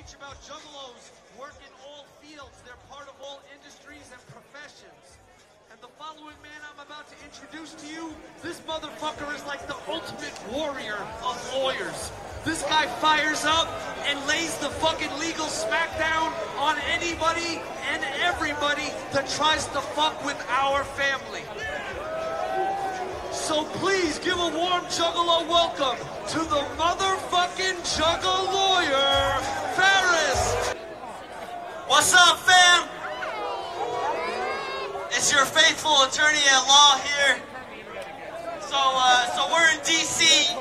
teach about juggalos work in all fields. They're part of all industries and professions. And the following man I'm about to introduce to you, this motherfucker is like the ultimate warrior of lawyers. This guy fires up and lays the fucking legal smackdown on anybody and everybody that tries to fuck with our family. So please give a warm Juggalo welcome to the motherfucking Juggalo lawyer, Farris. What's up, fam? It's your faithful attorney at law here. So we're in DC.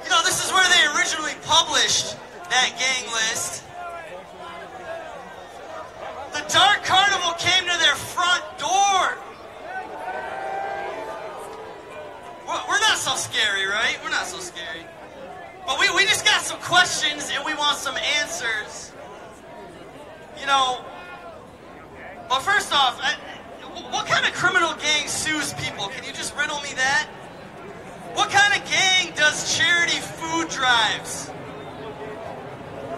You know, this is where they originally published that gang list. The Dark Carnival came to their front door. We're not so scary, right? We're not so scary. But we just got some questions and we want some answers. You know, but first off, what kind of criminal gang sues people? Can you just riddle me that? What kind of gang does charity food drives?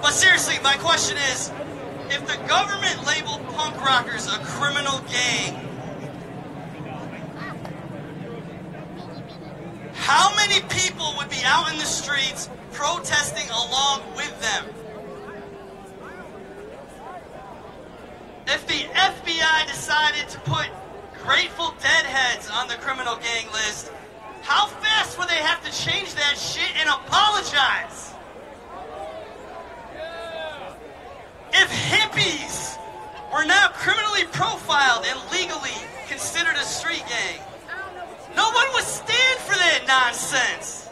But seriously, my question is, if the government labeled punk rockers a criminal gang, how many people would be out in the streets protesting along with them? If the FBI decided to put Grateful Dead heads on the criminal gang list, how fast would they have to change that shit and apologize? If hippies were now criminally profiled and legally considered a street gang, no one would stand for that nonsense.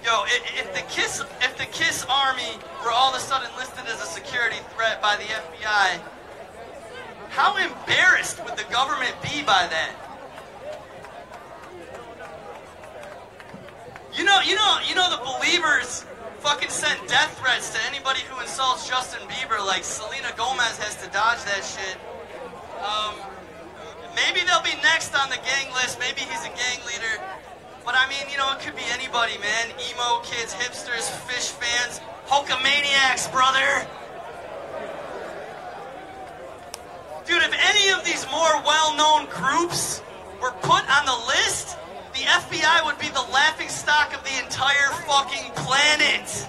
Yo, if the KISS Army were all of a sudden listed as a security threat by the FBI, how embarrassed would the government be by that? You know the Believers fucking sent death threats to anybody who insults Justin Bieber, like Selena Gomez has to dodge that shit. Maybe they'll be next on the gang list, maybe he's a gang leader. But I mean, you know, it could be anybody, man. Emo kids, hipsters, Fish fans, Hulkamaniacs, brother. Dude, if any of these more well-known groups were put on the list, the FBI would be the laughingstock of the entire fucking planet.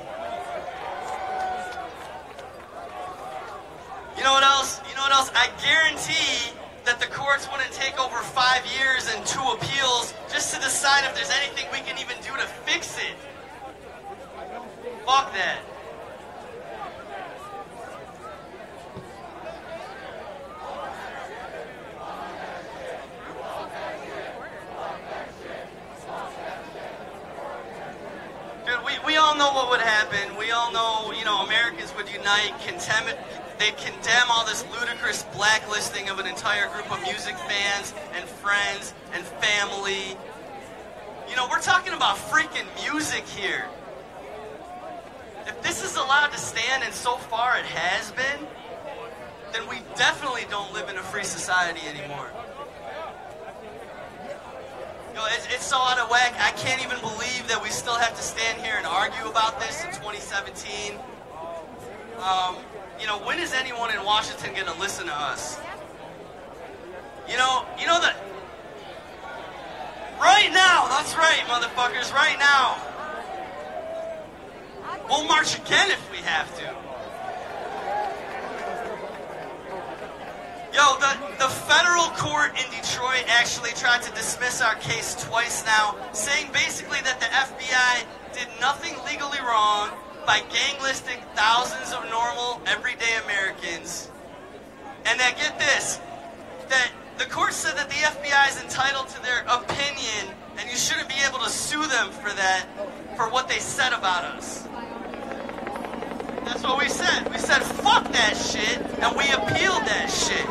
You know what else? You know what else? I guarantee that the courts wouldn't take over 5 years and 2 appeals just to decide if there's anything we can even do to fix it. Fuck that. Dude, we all know what would happen. We all know, you know, Americans would unite, they'd condemn all this ludicrous blacklisting of an entire group of music fans and friends and family. You know, we're talking about freaking music here. If this is allowed to stand, and so far it has been, then we definitely don't live in a free society anymore. You know, it's so out of whack, I can't even believe that we still have to stand here and argue about this in 2017. You know, when is anyone in Washington gonna listen to us? You know that right now, that's right, motherfuckers, right now. We'll march again if we have to. Yo, the federal court in Detroit actually tried to dismiss our case twice now, saying basically that the FBI did nothing legally wrong by gang listing thousands of normal, everyday Americans. And that, get this, that the court said that the FBI is entitled to their opinion, and you shouldn't be able to sue them for that, for what they said about us. That's what we said. We said, fuck that shit, and we appealed that shit.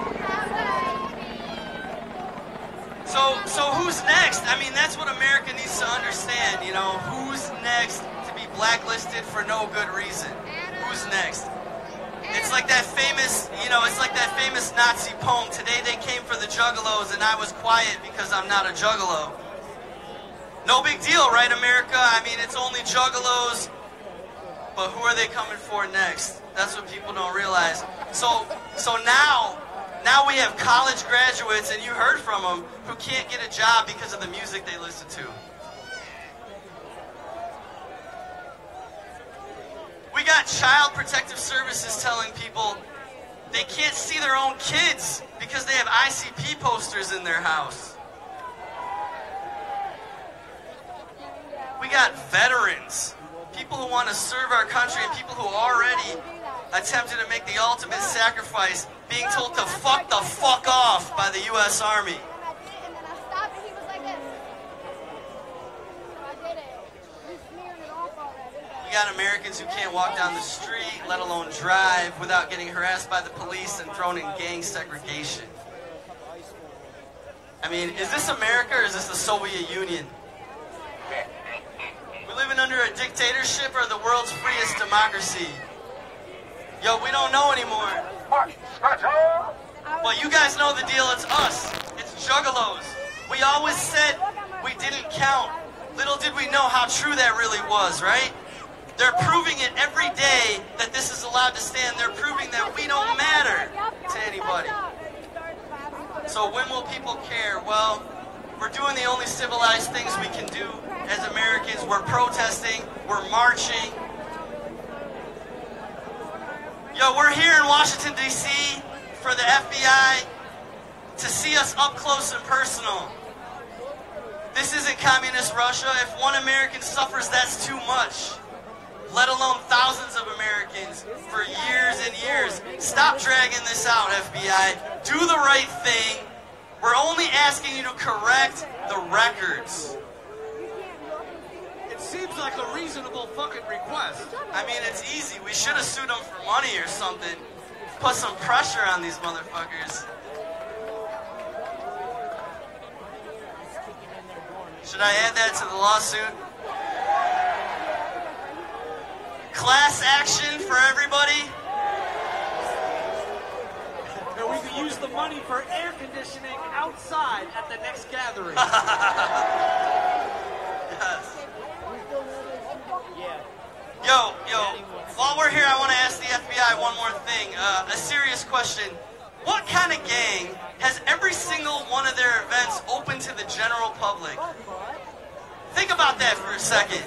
So who's next? I mean, that's what America needs to understand, you know, who's next to be blacklisted for no good reason? Who's next? It's like that famous, you know, it's like that famous Nazi poem, today they came for the juggalos and I was quiet because I'm not a juggalo. No big deal, right, America? I mean, it's only juggalos, but who are they coming for next? That's what people don't realize. So now we have college graduates, and you heard from them, who can't get a job because of the music they listen to. We got Child Protective Services telling people they can't see their own kids because they have ICP posters in their house. We got veterans, people who want to serve our country and people who already attempted to make the ultimate sacrifice, being told to fuck the fuck off by the U.S. Army. We got Americans who can't walk down the street, let alone drive, without getting harassed by the police and thrown in gang segregation. I mean, is this America or is this the Soviet Union? We living under a dictatorship or the world's freest democracy? Yo, we don't know anymore. But you guys know the deal, it's us. It's juggalos. We always said we didn't count. Little did we know how true that really was, right? They're proving it every day that this is allowed to stand. They're proving that we don't matter to anybody. So when will people care? Well, we're doing the only civilized things we can do as Americans. We're protesting, we're marching. Yo, we're here in Washington, D.C. for the FBI to see us up close and personal. This isn't communist Russia. If one American suffers, that's too much. Let alone thousands of Americans for years and years. Stop dragging this out, FBI. Do the right thing. We're only asking you to correct the records. It seems like a reasonable fucking request. I mean, it's easy. We should have sued them for money or something. Put some pressure on these motherfuckers. Should I add that to the lawsuit? Class action for everybody. And we can use the money for air conditioning outside at the next gathering. Yes. Yo, while we're here, I want to ask the FBI one more thing. A serious question. What kind of gang has every single one of their events open to the general public? Think about that for a second.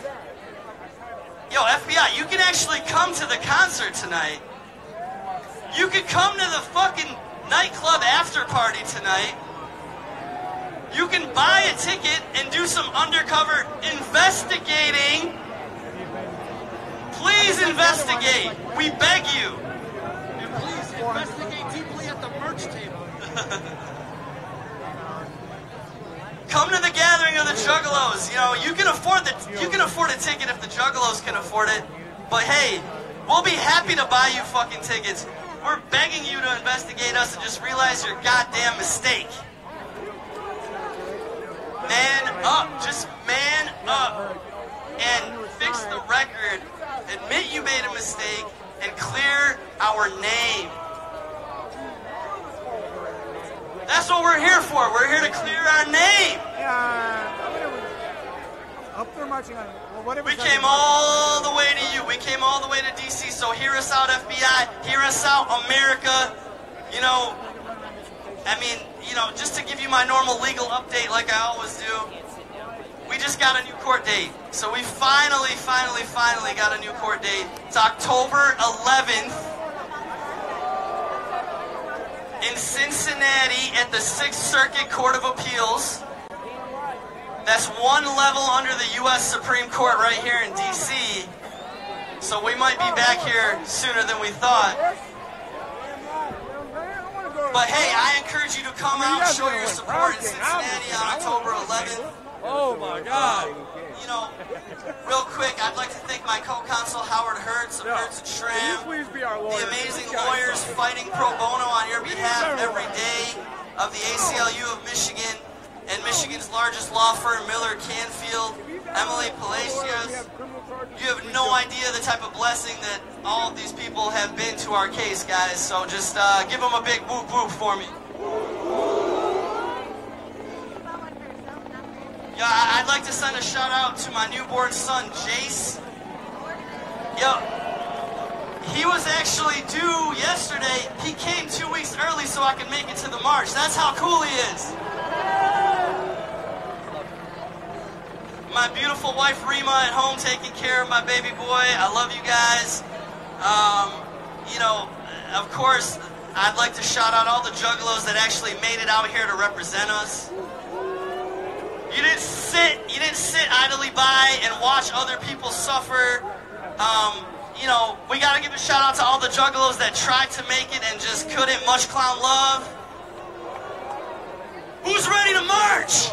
Yo, FBI, you can actually come to the concert tonight. You could come to the fucking nightclub after party tonight. You can buy a ticket and do some undercover investigating. Please investigate. We beg you. And please investigate deeply at the merch table. Come to the gathering of the Juggalos. You know, you can afford a ticket if the Juggalos can afford it. But hey, we'll be happy to buy you fucking tickets. We're begging you to investigate us and just realize your goddamn mistake. Man up. Just man up. And fix the record. Admit you made a mistake and clear our name. That's what we're here for. We're here to clear our name. We came all the way to you. We came all the way to D.C. So hear us out, FBI. Hear us out, America. You know, I mean, you know, just to give you my normal legal update like I always do, we just got a new court date. So we finally got a new court date. It's October 11th. In Cincinnati at the 6th Circuit Court of Appeals. That's one level under the U.S. Supreme Court right here in D.C. So we might be back here sooner than we thought. But hey, I encourage you to come out and show your support in Cincinnati on October 11th. Oh my God. You know, real quick, I'd like to thank my co-counsel Howard Hertz of Hertz and Schramm, the amazing lawyers fighting pro bono on your behalf every day of the ACLU of Michigan and Michigan's largest law firm, Miller Canfield, Emily Palacios. You have no idea the type of blessing that all of these people have been to our case, guys. So just give them a big whoop whoop for me. Yeah, I'd like to send a shout out to my newborn son, Jace. Yo, he was actually due yesterday. He came 2 weeks early so I could make it to the march. That's how cool he is. My beautiful wife, Rima, at home taking care of my baby boy. I love you guys. You know, of course, I'd like to shout out all the Juggalos that actually made it out here to represent us. You didn't sit idly by and watch other people suffer. You know, we gotta give a shout out to all the Juggalos that tried to make it and just couldn't. Much clown love. Who's ready to march?